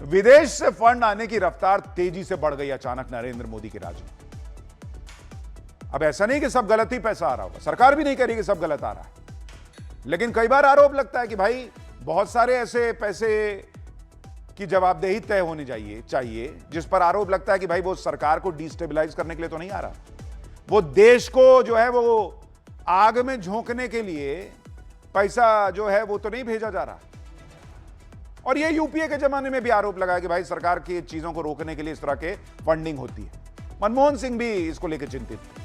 विदेश से फंड आने की रफ्तार तेजी से बढ़ गई अचानक नरेंद्र मोदी के राज में। अब ऐसा नहीं कि सब गलत ही पैसा आ रहा होगा, सरकार भी नहीं कह रही कि सब गलत आ रहा है, लेकिन कई बार आरोप लगता है कि भाई बहुत सारे ऐसे पैसे की जवाबदेही तय होनी चाहिए जिस पर आरोप लगता है कि भाई वो सरकार को डिस्टेबलाइज करने के लिए तो नहीं आ रहा, वो देश को जो है वो आग में झोंकने के लिए पैसा जो है वो तो नहीं भेजा जा रहा। और ये यूपीए के जमाने में भी आरोप लगाया कि भाई सरकार की चीजों को रोकने के लिए इस तरह के फंडिंग होती है। मनमोहन सिंह भी इसको लेकर चिंतित थे।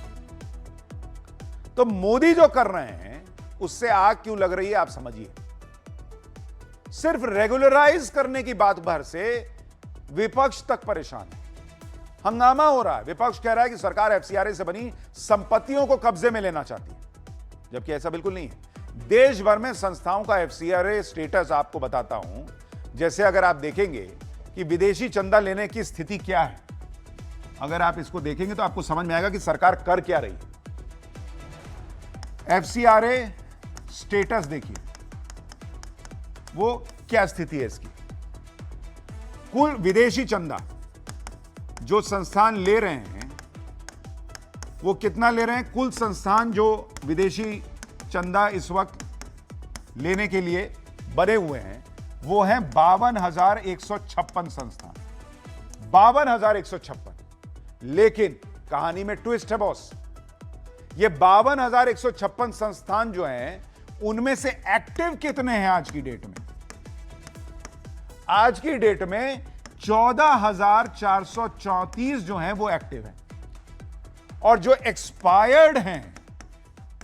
तो मोदी जो कर रहे हैं उससे आग क्यों लग रही है आप समझिए। सिर्फ रेगुलराइज करने की बात भर से विपक्ष तक परेशान है, हंगामा हो रहा है। विपक्ष कह रहा है कि सरकार एफसीआरए से बनी संपत्तियों को कब्जे में लेना चाहती है, जबकि ऐसा बिल्कुल नहीं है। देश भर में संस्थाओं का एफसीआरए स्टेटस आपको बताता हूं। जैसे अगर आप देखेंगे कि विदेशी चंदा लेने की स्थिति क्या है, अगर आप इसको देखेंगे तो आपको समझ में आएगा कि सरकार कर क्या रही है। एफसीआरए स्टेटस देखिए, वो क्या स्थिति है इसकी। कुल विदेशी चंदा जो संस्थान ले रहे हैं वो कितना ले रहे हैं? कुल संस्थान जो विदेशी चंदा इस वक्त लेने के लिए बने हुए हैं वो हैं 52,156 संस्थान, 52,156। लेकिन कहानी में ट्विस्ट है बॉस, ये 52,156 संस्थान जो हैं उनमें से एक्टिव कितने हैं आज की डेट में? आज की डेट में 14,434 जो हैं वो एक्टिव हैं, और जो एक्सपायर्ड हैं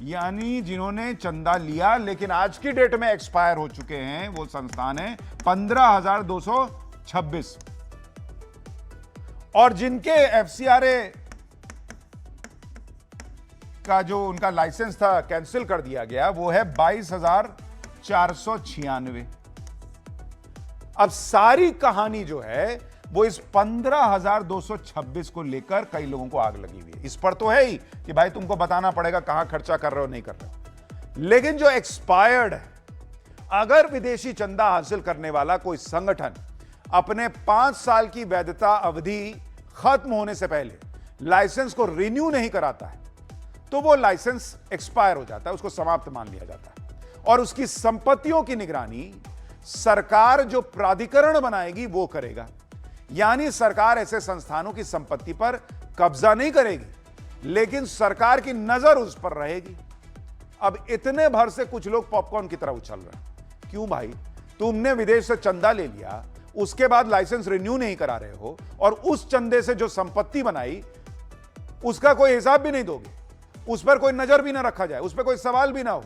यानी जिन्होंने चंदा लिया लेकिन आज की डेट में एक्सपायर हो चुके हैं वो संस्थान है 15,226, और जिनके एफसीआरए का जो उनका लाइसेंस था कैंसिल कर दिया गया वो है 22,496। अब सारी कहानी जो है वो इस 15,226 को लेकर कई लोगों को आग लगी हुई है। इस पर तो है ही कि भाई तुमको बताना पड़ेगा कहां खर्चा कर रहे हो नहीं कर रहे हो, लेकिन जो एक्सपायर्ड है, अगर विदेशी चंदा हासिल करने वाला कोई संगठन अपने 5 साल की वैधता अवधि खत्म होने से पहले लाइसेंस को रिन्यू नहीं कराता है तो वो लाइसेंस एक्सपायर हो जाता है, उसको समाप्त मान लिया जाता है, और उसकी संपत्तियों की निगरानी सरकार जो प्राधिकरण बनाएगी वो करेगा। यानी सरकार ऐसे संस्थानों की संपत्ति पर कब्जा नहीं करेगी, लेकिन सरकार की नजर उस पर रहेगी। अब इतने भर से कुछ लोग पॉपकॉर्न की तरह उछल रहे हैं। क्यों भाई? तुमने विदेश से चंदा ले लिया, उसके बाद लाइसेंस रिन्यू नहीं करा रहे हो, और उस चंदे से जो संपत्ति बनाई उसका कोई हिसाब भी नहीं दोगे, उस पर कोई नजर भी ना रखा जाए, उस पर कोई सवाल भी ना हो।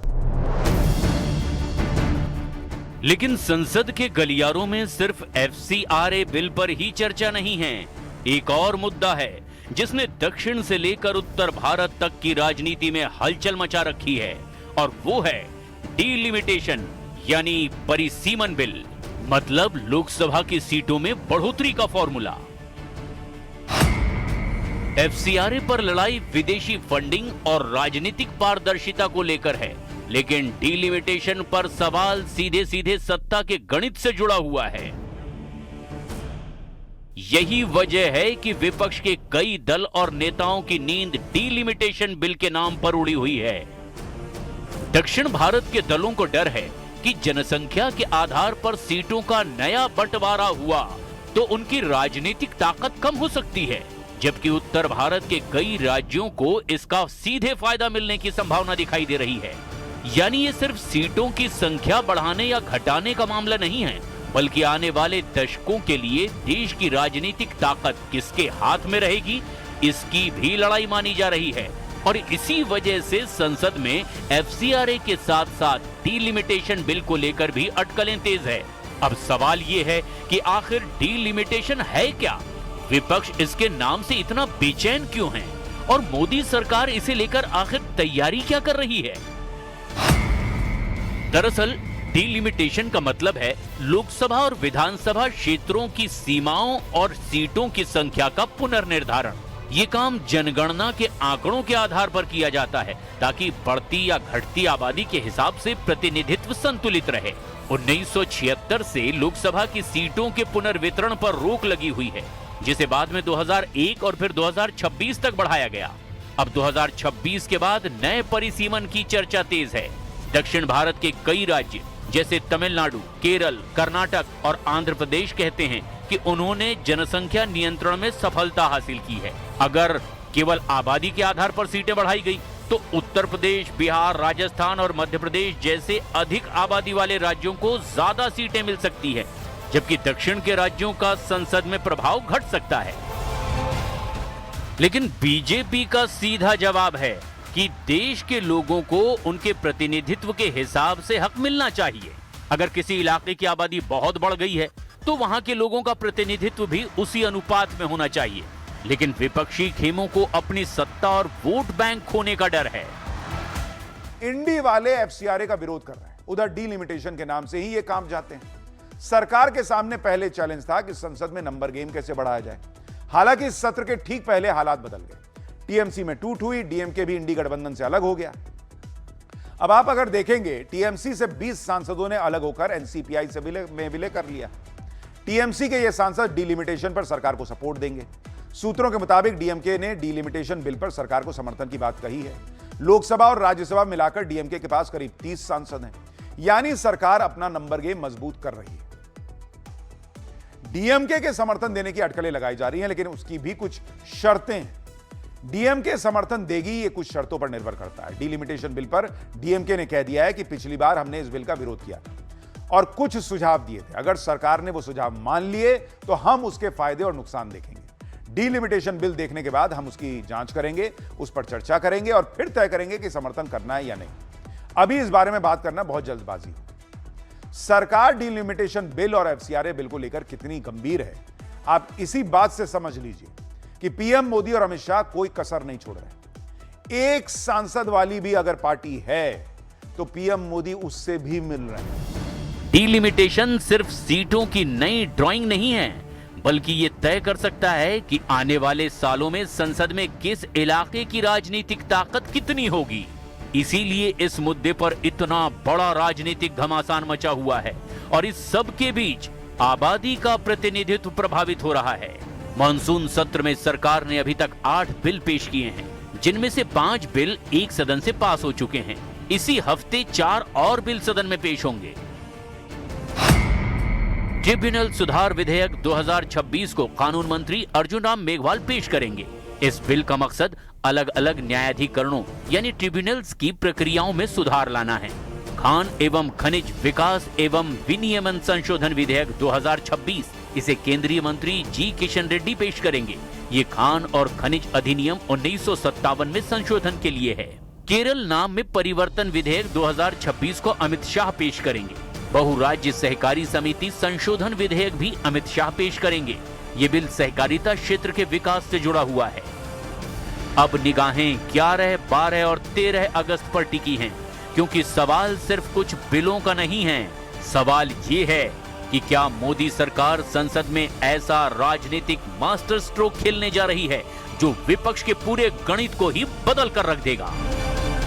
लेकिन संसद के गलियारों में सिर्फ एफसीआरए बिल पर ही चर्चा नहीं है। एक और मुद्दा है जिसने दक्षिण से लेकर उत्तर भारत तक की राजनीति में हलचल मचा रखी है, और वो है डीलिमिटेशन यानी परिसीमन बिल, मतलब लोकसभा की सीटों में बढ़ोतरी का फॉर्मूला। एफसीआरए पर लड़ाई विदेशी फंडिंग और राजनीतिक पारदर्शिता को लेकर है, लेकिन डीलिमिटेशन पर सवाल सीधे सीधे सत्ता के गणित से जुड़ा हुआ है। यही वजह है कि विपक्ष के कई दल और नेताओं की नींद डीलिमिटेशन बिल के नाम पर उड़ी हुई है। दक्षिण भारत के दलों को डर है कि जनसंख्या के आधार पर सीटों का नया बंटवारा हुआ तो उनकी राजनीतिक ताकत कम हो सकती है, जबकि उत्तर भारत के कई राज्यों को इसका सीधे फायदा मिलने की संभावना दिखाई दे रही है। यानी ये सिर्फ सीटों की संख्या बढ़ाने या घटाने का मामला नहीं है, बल्कि आने वाले दशकों के लिए देश की राजनीतिक ताकत किसके हाथ में रहेगी इसकी भी लड़ाई मानी जा रही है। और इसी वजह से संसद में एफसीआरए के साथ साथ डीलिमिटेशन बिल को लेकर भी अटकलें तेज है। अब सवाल ये है कि आखिर डीलिमिटेशन है क्या? विपक्ष इसके नाम से इतना बेचैन क्यों है? और मोदी सरकार इसे लेकर आखिर तैयारी क्या कर रही है? दरअसल डीलिमिटेशन का मतलब है लोकसभा और विधानसभा क्षेत्रों की सीमाओं और सीटों की संख्या का पुनर्निर्धारण। ये काम जनगणना के आंकड़ों के आधार पर किया जाता है ताकि बढ़ती या घटती आबादी के हिसाब से प्रतिनिधित्व संतुलित रहे। 1976 से लोकसभा की सीटों के पुनर्वितरण पर रोक लगी हुई है, जिसे बाद में 2001 और फिर 2026 तक बढ़ाया गया। अब 2026 के बाद नए परिसीमन की चर्चा तेज है। दक्षिण भारत के कई राज्य जैसे तमिलनाडु, केरल, कर्नाटक और आंध्र प्रदेश कहते हैं कि उन्होंने जनसंख्या नियंत्रण में सफलता हासिल की है। अगर केवल आबादी के आधार पर सीटें बढ़ाई गई तो उत्तर प्रदेश, बिहार, राजस्थान और मध्य प्रदेश जैसे अधिक आबादी वाले राज्यों को ज्यादा सीटें मिल सकती है, जबकि दक्षिण के राज्यों का संसद में प्रभाव घट सकता है। लेकिन बीजेपी का सीधा जवाब है कि देश के लोगों को उनके प्रतिनिधित्व के हिसाब से हक मिलना चाहिए। अगर किसी इलाके की आबादी बहुत बढ़ गई है तो वहां के लोगों का प्रतिनिधित्व भी उसी अनुपात में होना चाहिए। लेकिन विपक्षी खेमों को अपनी सत्ता और वोट बैंक खोने का डर है। इंडी वाले एफसीआरए का विरोध कर रहे हैं, उधर डीलिमिटेशन के नाम से ही ये काम जाते हैं। सरकार के सामने पहले चैलेंज था कि संसद में नंबर गेम कैसे बढ़ाया जाए। हालांकि इस सत्र के ठीक पहले हालात बदल गए। टीएमसी में टूट हुई, डीएमके भी इंडी गठबंधन से अलग हो गया। अब आप अगर देखेंगे, टीएमसी से 20 सांसदों ने अलग होकर एनसीपीआई से विलय कर लिया। टीएमसी के ये सांसद डीलिमिटेशन पर सरकार को सपोर्ट देंगे। सूत्रों के मुताबिक डीएमके ने डीलिमिटेशन बिल पर सरकार को समर्थन की बात कही है। लोकसभा और राज्यसभा मिलाकर डीएमके के पास करीब 30 सांसद हैं, यानी सरकार अपना नंबर गेम मजबूत कर रही है। डीएमके के समर्थन देने की अटकलें लगाई जा रही हैं, लेकिन उसकी भी कुछ शर्तें हैं। डीएमके समर्थन देगी, ये कुछ शर्तों पर निर्भर करता है। डीलिमिटेशन बिल पर डीएमके ने कह दिया है कि पिछली बार हमने इस बिल का विरोध किया और कुछ सुझाव दिए थे। अगर सरकार ने वो सुझाव मान लिए तो हम उसके फायदे और नुकसान देखेंगे। डीलिमिटेशन बिल देखने के बाद हम उसकी जांच करेंगे, उस पर चर्चा करेंगे और फिर तय करेंगे कि समर्थन करना है या नहीं। अभी इस बारे में बात करना बहुत जल्दबाजी है। सरकार डीलिमिटेशन बिल और एफसीआरए बिल को लेकर कितनी गंभीर है, आप इसी बात से समझ लीजिए कि पीएम मोदी और अमित शाह कोई कसर नहीं छोड़ रहे। एक सांसद वाली भी अगर पार्टी है तो पीएम मोदी उससे भी मिल रहे हैं। डीलिमिटेशन सिर्फ सीटों की नई ड्राइंग नहीं है, बल्कि ये तय कर सकता है कि आने वाले सालों में संसद में किस इलाके की राजनीतिक ताकत कितनी होगी। इसीलिए इस मुद्दे पर इतना बड़ा राजनीतिक घमासान मचा हुआ है और इस सब के बीच आबादी का प्रतिनिधित्व प्रभावित हो रहा है। मानसून सत्र में सरकार ने अभी तक 8 बिल पेश किए हैं, जिनमें से 5 बिल एक सदन से पास हो चुके हैं। इसी हफ्ते 4 और बिल सदन में पेश होंगे। ट्रिब्यूनल सुधार विधेयक 2026 को कानून मंत्री अर्जुन राम मेघवाल पेश करेंगे। इस बिल का मकसद अलग अलग न्यायाधिकरणों यानी ट्रिब्यूनल्स की प्रक्रियाओं में सुधार लाना है। खान एवं खनिज विकास एवं विनियमन संशोधन विधेयक 2026 इसे केंद्रीय मंत्री जी किशन रेड्डी पेश करेंगे। ये खान और खनिज अधिनियम 1957 में संशोधन के लिए है। केरल नाम में परिवर्तन विधेयक 2026 को अमित शाह पेश करेंगे। बहुराज्य सहकारी समिति संशोधन विधेयक भी अमित शाह पेश करेंगे। ये बिल सहकारिता क्षेत्र के विकास से जुड़ा हुआ है। अब निगाहें 11, 12 और 13 अगस्त पर टिकी हैं, क्योंकि सवाल सिर्फ कुछ बिलों का नहीं है। सवाल ये है कि क्या मोदी सरकार संसद में ऐसा राजनीतिक मास्टर स्ट्रोक खेलने जा रही है जो विपक्ष के पूरे गणित को ही बदल कर रख देगा।